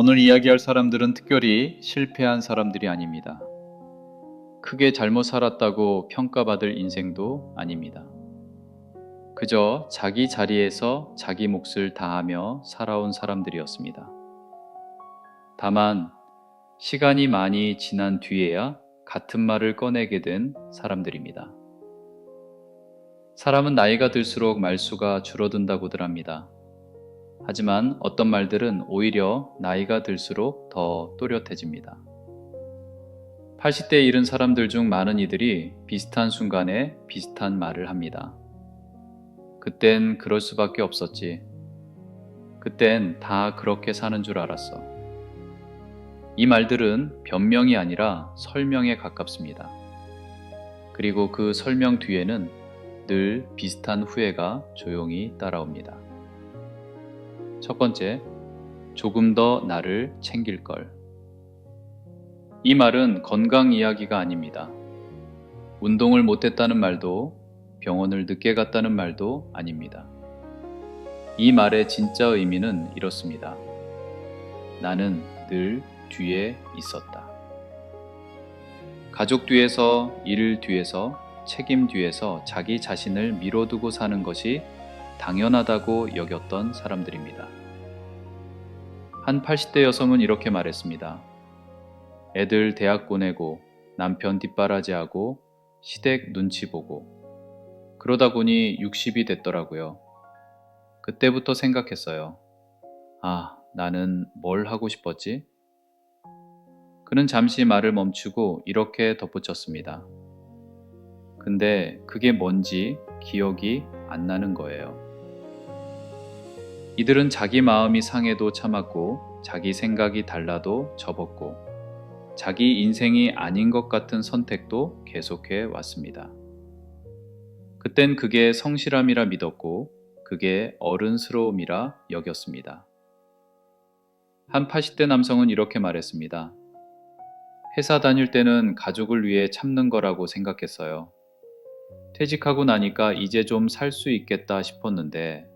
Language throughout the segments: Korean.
오늘 이야기할 사람들은 특별히 실패한 사람들이 아닙니다. 크게 잘못 살았다고 평가받을 인생도 아닙니다. 그저 자기 자리에서 자기 몫을 다하며 살아온 사람들이었습니다. 다만 시간이 많이 지난 뒤에야 같은 말을 꺼내게 된 사람들입니다. 사람은 나이가 들수록 말수가 줄어든다고들 합니다. 하지만 어떤 말들은 오히려 나이가 들수록 더 또렷해집니다. 80대에 이른 사람들 중 많은 이들이 비슷한 순간에 비슷한 말을 합니다. 그땐 그럴 수밖에 없었지. 그땐 다 그렇게 사는 줄 알았어. 이 말들은 변명이 아니라 설명에 가깝습니다. 그리고 그 설명 뒤에는 늘 비슷한 후회가 조용히 따라옵니다. 첫 번째, 조금 더 나를 챙길 걸. 이 말은 건강 이야기가 아닙니다. 운동을 못했다는 말도 병원을 늦게 갔다는 말도 아닙니다. 이 말의 진짜 의미는 이렇습니다. 나는 늘 뒤에 있었다. 가족 뒤에서, 일 뒤에서, 책임 뒤에서 자기 자신을 미뤄두고 사는 것이 당연하다고 여겼던 사람들입니다. 한 80대 여성은 이렇게 말했습니다. 애들 대학 보내고 남편 뒷바라지하고 시댁 눈치 보고 그러다 보니 60이 됐더라고요. 그때부터 생각했어요. 아, 나는 뭘 하고 싶었지? 그는 잠시 말을 멈추고 이렇게 덧붙였습니다. 근데 그게 뭔지 기억이 안 나는 거예요. 이들은 자기 마음이 상해도 참았고 자기 생각이 달라도 접었고 자기 인생이 아닌 것 같은 선택도 계속해 왔습니다. 그땐 그게 성실함이라 믿었고 그게 어른스러움이라 여겼습니다. 한 80대 남성은 이렇게 말했습니다. 회사 다닐 때는 가족을 위해 참는 거라고 생각했어요. 퇴직하고 나니까 이제 좀 살 수 있겠다 싶었는데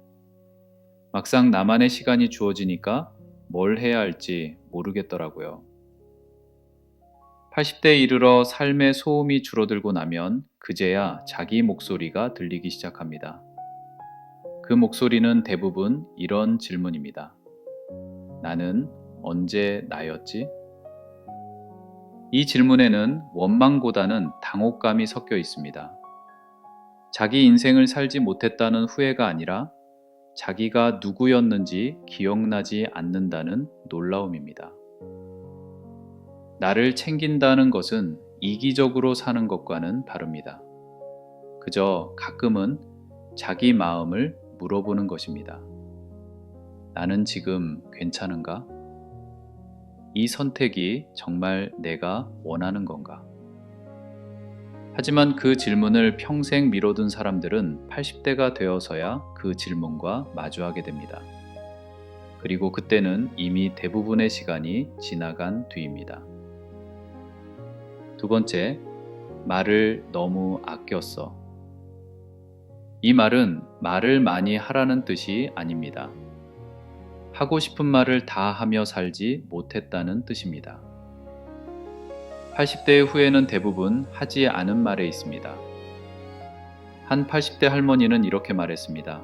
막상 나만의 시간이 주어지니까 뭘 해야 할지 모르겠더라고요. 80대에 이르러 삶의 소음이 줄어들고 나면 그제야 자기 목소리가 들리기 시작합니다. 그 목소리는 대부분 이런 질문입니다. 나는 언제 나였지? 이 질문에는 원망보다는 당혹감이 섞여 있습니다. 자기 인생을 살지 못했다는 후회가 아니라 자기가 누구였는지 기억나지 않는다는 놀라움입니다. 나를 챙긴다는 것은 이기적으로 사는 것과는 다릅니다. 그저 가끔은 자기 마음을 물어보는 것입니다. 나는 지금 괜찮은가? 이 선택이 정말 내가 원하는 건가? 하지만 그 질문을 평생 미뤄둔 사람들은 80대가 되어서야 그 질문과 마주하게 됩니다. 그리고 그때는 이미 대부분의 시간이 지나간 뒤입니다. 두 번째, 말을 너무 아꼈어. 이 말은 말을 많이 하라는 뜻이 아닙니다. 하고 싶은 말을 다 하며 살지 못했다는 뜻입니다. 80대의 후회는 대부분 하지 않은 말에 있습니다. 한 80대 할머니는 이렇게 말했습니다.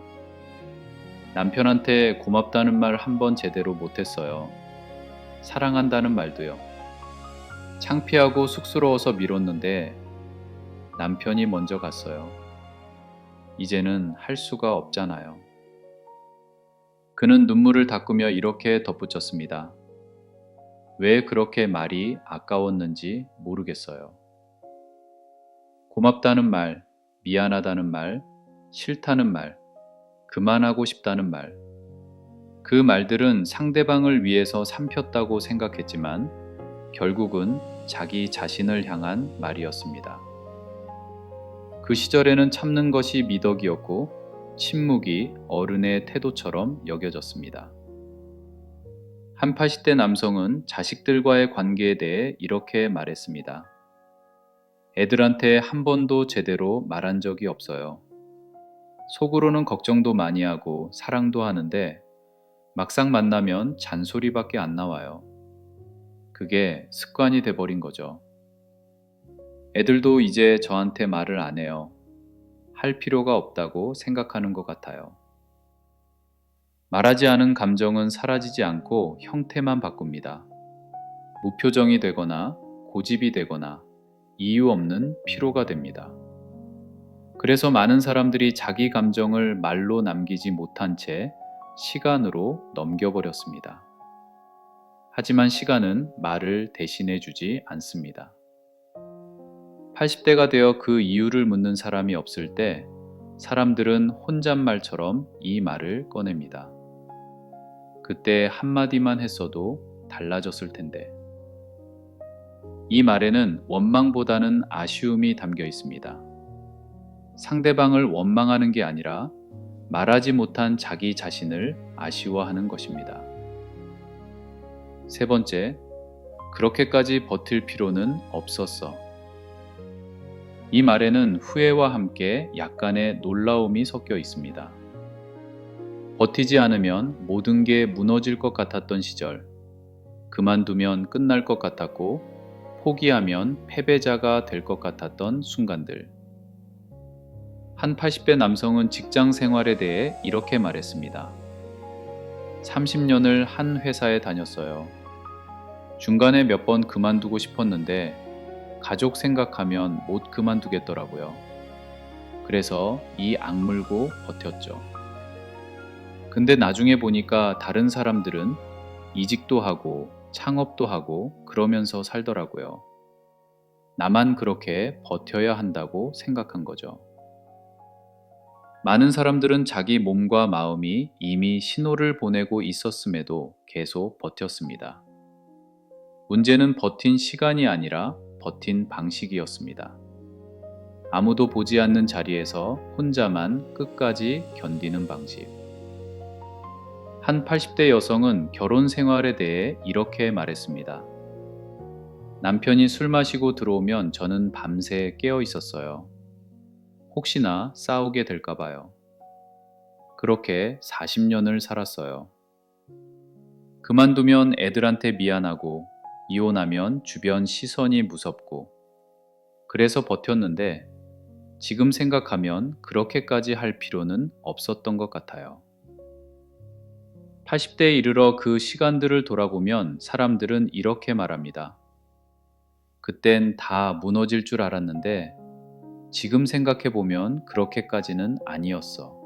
남편한테 고맙다는 말 한 번 제대로 못했어요. 사랑한다는 말도요. 창피하고 쑥스러워서 미뤘는데 남편이 먼저 갔어요. 이제는 할 수가 없잖아요. 그는 눈물을 닦으며 이렇게 덧붙였습니다. 왜 그렇게 말이 아까웠는지 모르겠어요. 고맙다는 말, 미안하다는 말, 싫다는 말, 그만하고 싶다는 말. 그 말들은 상대방을 위해서 삼켰다고 생각했지만 결국은 자기 자신을 향한 말이었습니다. 그 시절에는 참는 것이 미덕이었고 침묵이 어른의 태도처럼 여겨졌습니다. 한 80대 남성은 자식들과의 관계에 대해 이렇게 말했습니다. 애들한테 한 번도 제대로 말한 적이 없어요. 속으로는 걱정도 많이 하고 사랑도 하는데 막상 만나면 잔소리밖에 안 나와요. 그게 습관이 돼버린 거죠. 애들도 이제 저한테 말을 안 해요. 할 필요가 없다고 생각하는 것 같아요. 말하지 않은 감정은 사라지지 않고 형태만 바꿉니다. 무표정이 되거나 고집이 되거나 이유 없는 피로가 됩니다. 그래서 많은 사람들이 자기 감정을 말로 남기지 못한 채 시간으로 넘겨버렸습니다. 하지만 시간은 말을 대신해 주지 않습니다. 80대가 되어 그 이유를 묻는 사람이 없을 때 사람들은 혼잣말처럼 이 말을 꺼냅니다. 그때 한마디만 했어도 달라졌을 텐데. 이 말에는 원망보다는 아쉬움이 담겨 있습니다. 상대방을 원망하는 게 아니라 말하지 못한 자기 자신을 아쉬워하는 것입니다. 세 번째, 그렇게까지 버틸 필요는 없었어. 이 말에는 후회와 함께 약간의 놀라움이 섞여 있습니다. 버티지 않으면 모든 게 무너질 것 같았던 시절, 그만두면 끝날 것 같았고, 포기하면 패배자가 될 것 같았던 순간들. 한 80대 남성은 직장 생활에 대해 이렇게 말했습니다. 30년을 한 회사에 다녔어요. 중간에 몇 번 그만두고 싶었는데 가족 생각하면 못 그만두겠더라고요. 그래서 이 악물고 버텼죠. 근데 나중에 보니까 다른 사람들은 이직도 하고 창업도 하고 그러면서 살더라고요. 나만 그렇게 버텨야 한다고 생각한 거죠. 많은 사람들은 자기 몸과 마음이 이미 신호를 보내고 있었음에도 계속 버텼습니다. 문제는 버틴 시간이 아니라 버틴 방식이었습니다. 아무도 보지 않는 자리에서 혼자만 끝까지 견디는 방식. 한 80대 여성은 결혼 생활에 대해 이렇게 말했습니다. 남편이 술 마시고 들어오면 저는 밤새 깨어 있었어요. 혹시나 싸우게 될까 봐요. 그렇게 40년을 살았어요. 그만두면 애들한테 미안하고 이혼하면 주변 시선이 무섭고 그래서 버텼는데 지금 생각하면 그렇게까지 할 필요는 없었던 것 같아요. 80대에 이르러 그 시간들을 돌아보면 사람들은 이렇게 말합니다. 그땐 다 무너질 줄 알았는데 지금 생각해보면 그렇게까지는 아니었어.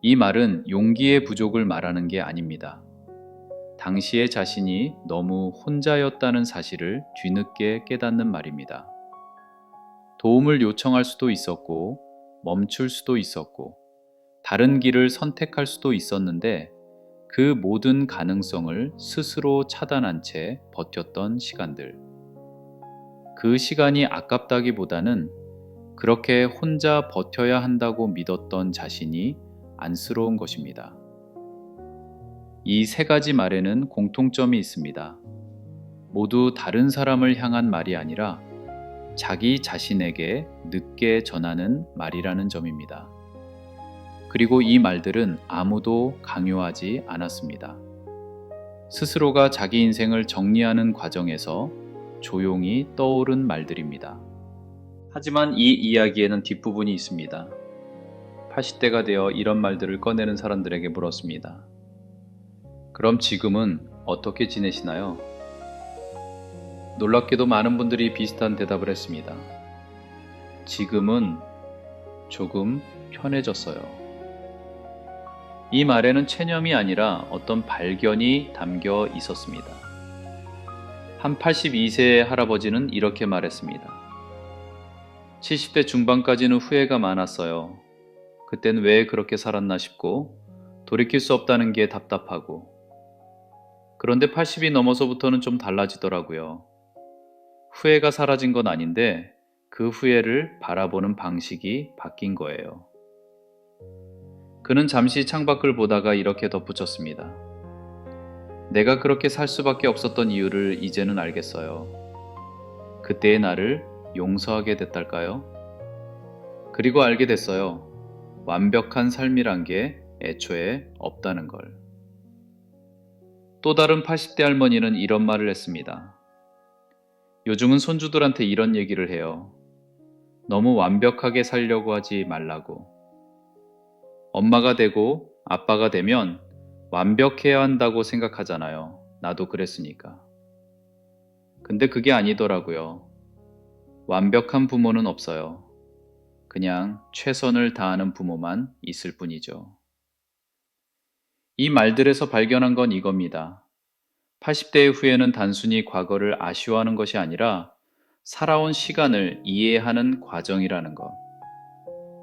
이 말은 용기의 부족을 말하는 게 아닙니다. 당시의 자신이 너무 혼자였다는 사실을 뒤늦게 깨닫는 말입니다. 도움을 요청할 수도 있었고, 멈출 수도 있었고, 다른 길을 선택할 수도 있었는데 그 모든 가능성을 스스로 차단한 채 버텼던 시간들. 그 시간이 아깝다기보다는 그렇게 혼자 버텨야 한다고 믿었던 자신이 안쓰러운 것입니다. 이 세 가지 말에는 공통점이 있습니다. 모두 다른 사람을 향한 말이 아니라 자기 자신에게 늦게 전하는 말이라는 점입니다. 그리고 이 말들은 아무도 강요하지 않았습니다. 스스로가 자기 인생을 정리하는 과정에서 조용히 떠오른 말들입니다. 하지만 이 이야기에는 뒷부분이 있습니다. 80대가 되어 이런 말들을 꺼내는 사람들에게 물었습니다. 그럼 지금은 어떻게 지내시나요? 놀랍게도 많은 분들이 비슷한 대답을 했습니다. 지금은 조금 편해졌어요. 이 말에는 체념이 아니라 어떤 발견이 담겨 있었습니다. 한 82세의 할아버지는 이렇게 말했습니다. 70대 중반까지는 후회가 많았어요. 그땐 왜 그렇게 살았나 싶고 돌이킬 수 없다는 게 답답하고 그런데 80이 넘어서부터는 좀 달라지더라고요. 후회가 사라진 건 아닌데 그 후회를 바라보는 방식이 바뀐 거예요. 그는 잠시 창밖을 보다가 이렇게 덧붙였습니다. 내가 그렇게 살 수밖에 없었던 이유를 이제는 알겠어요. 그때의 나를 용서하게 됐달까요? 그리고 알게 됐어요. 완벽한 삶이란 게 애초에 없다는 걸. 또 다른 80대 할머니는 이런 말을 했습니다. 요즘은 손주들한테 이런 얘기를 해요. 너무 완벽하게 살려고 하지 말라고. 엄마가 되고 아빠가 되면 완벽해야 한다고 생각하잖아요. 나도 그랬으니까. 근데 그게 아니더라고요. 완벽한 부모는 없어요. 그냥 최선을 다하는 부모만 있을 뿐이죠. 이 말들에서 발견한 건 이겁니다. 80대의 후회는 단순히 과거를 아쉬워하는 것이 아니라 살아온 시간을 이해하는 과정이라는 것.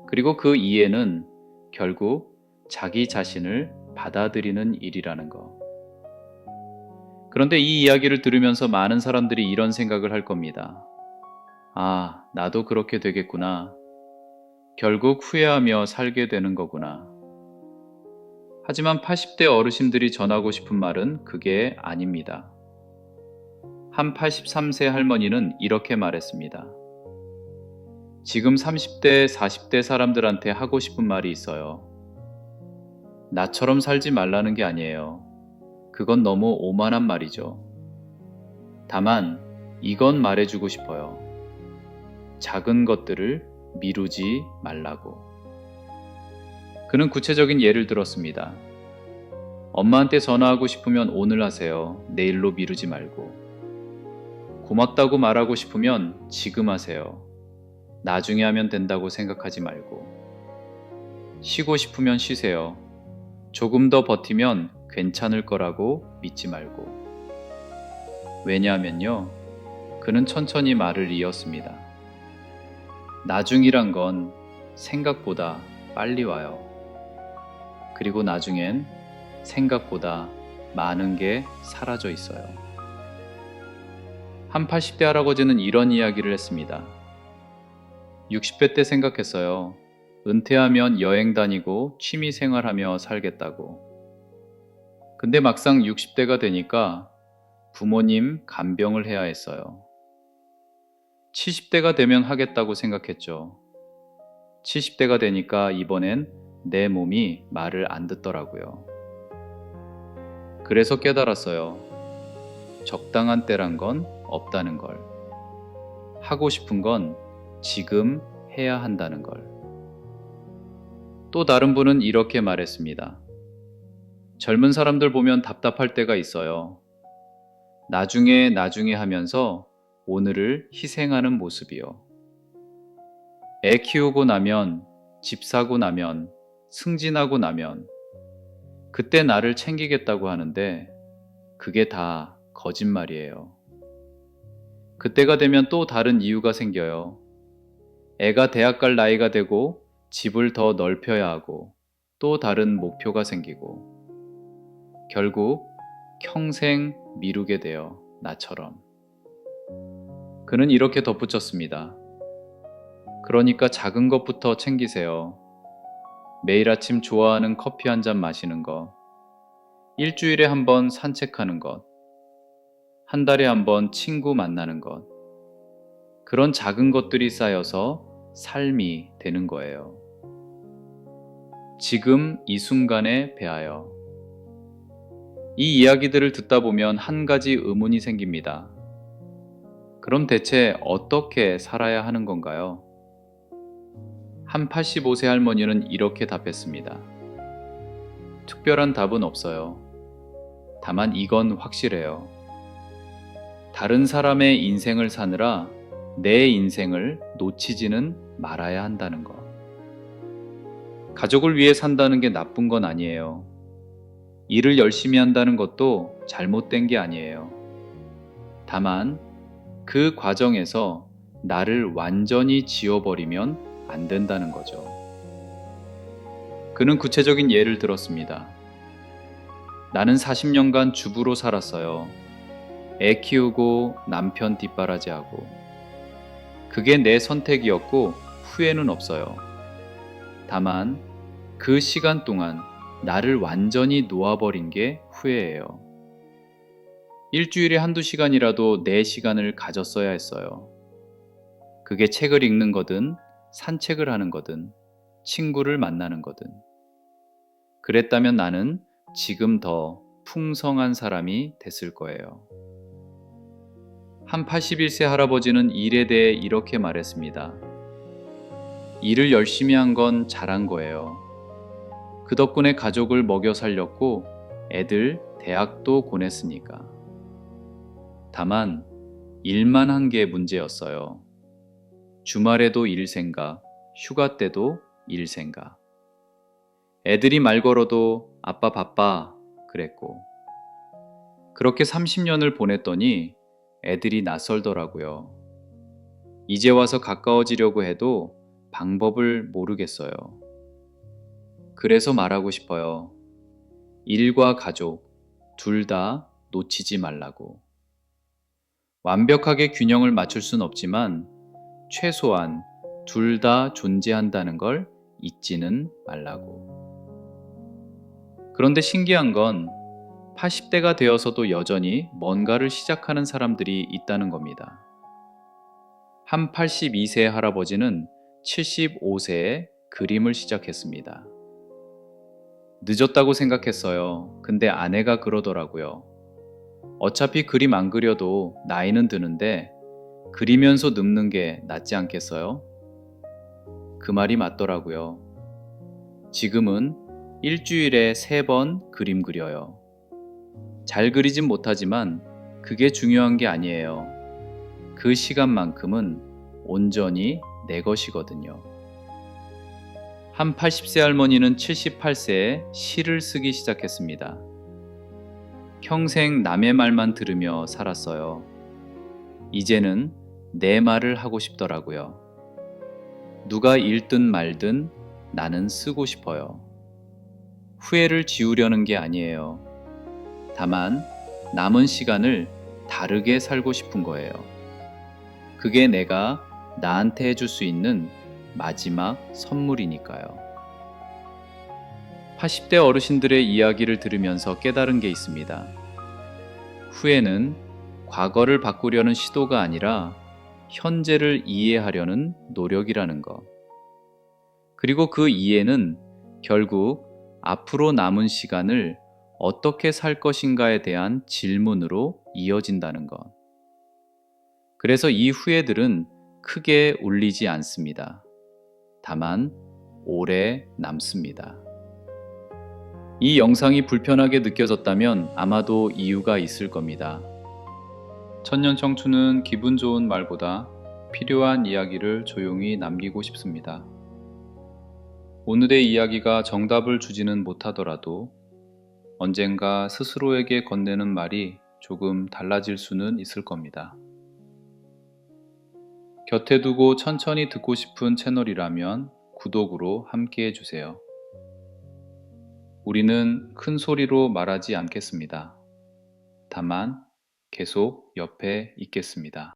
그리고 그 이해는 결국 자기 자신을 받아들이는 일이라는 것. 그런데 이 이야기를 들으면서 많은 사람들이 이런 생각을 할 겁니다. 아, 나도 그렇게 되겠구나. 결국 후회하며 살게 되는 거구나. 하지만 80대 어르신들이 전하고 싶은 말은 그게 아닙니다. 한 83세 할머니는 이렇게 말했습니다. 지금 30대, 40대 사람들한테 하고 싶은 말이 있어요. 나처럼 살지 말라는 게 아니에요. 그건 너무 오만한 말이죠. 다만, 이건 말해주고 싶어요. 작은 것들을 미루지 말라고. 그는 구체적인 예를 들었습니다. 엄마한테 전화하고 싶으면 오늘 하세요. 내일로 미루지 말고. 고맙다고 말하고 싶으면 지금 하세요. 나중에 하면 된다고 생각하지 말고. 쉬고 싶으면 쉬세요. 조금 더 버티면 괜찮을 거라고 믿지 말고. 왜냐하면요. 그는 천천히 말을 이었습니다. 나중이란 건 생각보다 빨리 와요. 그리고 나중엔 생각보다 많은 게 사라져 있어요. 한 80대 할아버지는 이런 이야기를 했습니다. 60대 때 생각했어요. 은퇴하면 여행 다니고 취미 생활하며 살겠다고. 근데 막상 60대가 되니까 부모님 간병을 해야 했어요. 70대가 되면 하겠다고 생각했죠. 70대가 되니까 이번엔 내 몸이 말을 안 듣더라고요. 그래서 깨달았어요. 적당한 때란 건 없다는 걸. 하고 싶은 건 지금 해야 한다는 걸. 또 다른 분은 이렇게 말했습니다. 젊은 사람들 보면 답답할 때가 있어요. 나중에 하면서 오늘을 희생하는 모습이요. 애 키우고 나면, 집 사고 나면, 승진하고 나면 그때 나를 챙기겠다고 하는데 그게 다 거짓말이에요. 그때가 되면 또 다른 이유가 생겨요. 애가 대학 갈 나이가 되고 집을 더 넓혀야 하고 또 다른 목표가 생기고 결국 평생 미루게 돼요. 나처럼. 그는 이렇게 덧붙였습니다. 그러니까 작은 것부터 챙기세요. 매일 아침 좋아하는 커피 한 잔 마시는 것, 일주일에 한 번 산책하는 것, 한 달에 한 번 친구 만나는 것. 그런 작은 것들이 쌓여서 삶이 되는 거예요. 지금 이 순간에 배하여. 이 이야기들을 듣다 보면 한 가지 의문이 생깁니다. 그럼 대체 어떻게 살아야 하는 건가요? 한 85세 할머니는 이렇게 답했습니다. 특별한 답은 없어요. 다만 이건 확실해요. 다른 사람의 인생을 사느라 내 인생을 놓치지는 말아야 한다는 것. 가족을 위해 산다는 게 나쁜 건 아니에요. 일을 열심히 한다는 것도 잘못된 게 아니에요. 다만 그 과정에서 나를 완전히 지워버리면 안 된다는 거죠. 그는 구체적인 예를 들었습니다. 나는 40년간 주부로 살았어요. 애 키우고 남편 뒷바라지하고. 그게 내 선택이었고 후회는 없어요. 다만 그 시간 동안 나를 완전히 놓아버린 게 후회예요. 일주일에 한두 시간이라도 내 시간을 가졌어야 했어요. 그게 책을 읽는 거든, 산책을 하는 거든, 친구를 만나는 거든. 그랬다면 나는 지금 더 풍성한 사람이 됐을 거예요. 한 81세 할아버지는 일에 대해 이렇게 말했습니다. 일을 열심히 한 건 잘한 거예요. 그 덕분에 가족을 먹여 살렸고 애들 대학도 보냈으니까. 다만 일만 한 게 문제였어요. 주말에도 일 생각, 휴가 때도 일 생각. 애들이 말 걸어도 아빠 바빠 그랬고. 그렇게 30년을 보냈더니 애들이 낯설더라고요. 이제 와서 가까워지려고 해도 방법을 모르겠어요. 그래서 말하고 싶어요. 일과 가족, 둘 다 놓치지 말라고. 완벽하게 균형을 맞출 순 없지만 최소한 둘 다 존재한다는 걸 잊지는 말라고. 그런데 신기한 건 80대가 되어서도 여전히 뭔가를 시작하는 사람들이 있다는 겁니다. 한 82세 할아버지는 75세에 그림을 시작했습니다. 늦었다고 생각했어요. 근데 아내가 그러더라고요. 어차피 그림 안 그려도 나이는 드는데 그리면서 늙는 게 낫지 않겠어요? 그 말이 맞더라고요. 지금은 일주일에 3번 그림 그려요. 잘 그리진 못하지만 그게 중요한 게 아니에요. 그 시간만큼은 온전히 내 것이거든요. 한 80세 할머니는 78세에 시를 쓰기 시작했습니다. 평생 남의 말만 들으며 살았어요. 이제는 내 말을 하고 싶더라고요. 누가 읽든 말든 나는 쓰고 싶어요. 후회를 지우려는 게 아니에요. 다만 남은 시간을 다르게 살고 싶은 거예요. 그게 내가 나한테 해줄 수 있는 마지막 선물이니까요. 80대 어르신들의 이야기를 들으면서 깨달은 게 있습니다. 후회는 과거를 바꾸려는 시도가 아니라 현재를 이해하려는 노력이라는 것. 그리고 그 이해는 결국 앞으로 남은 시간을 어떻게 살 것인가에 대한 질문으로 이어진다는 것. 그래서 이 후회들은 크게 울리지 않습니다. 다만 오래 남습니다. 이 영상이 불편하게 느껴졌다면 아마도 이유가 있을 겁니다. 천년 청춘은 기분 좋은 말보다 필요한 이야기를 조용히 남기고 싶습니다. 오늘의 이야기가 정답을 주지는 못하더라도 언젠가 스스로에게 건네는 말이 조금 달라질 수는 있을 겁니다. 곁에 두고 천천히 듣고 싶은 채널이라면 구독으로 함께 해주세요. 우리는 큰 소리로 말하지 않겠습니다. 다만 계속 옆에 있겠습니다.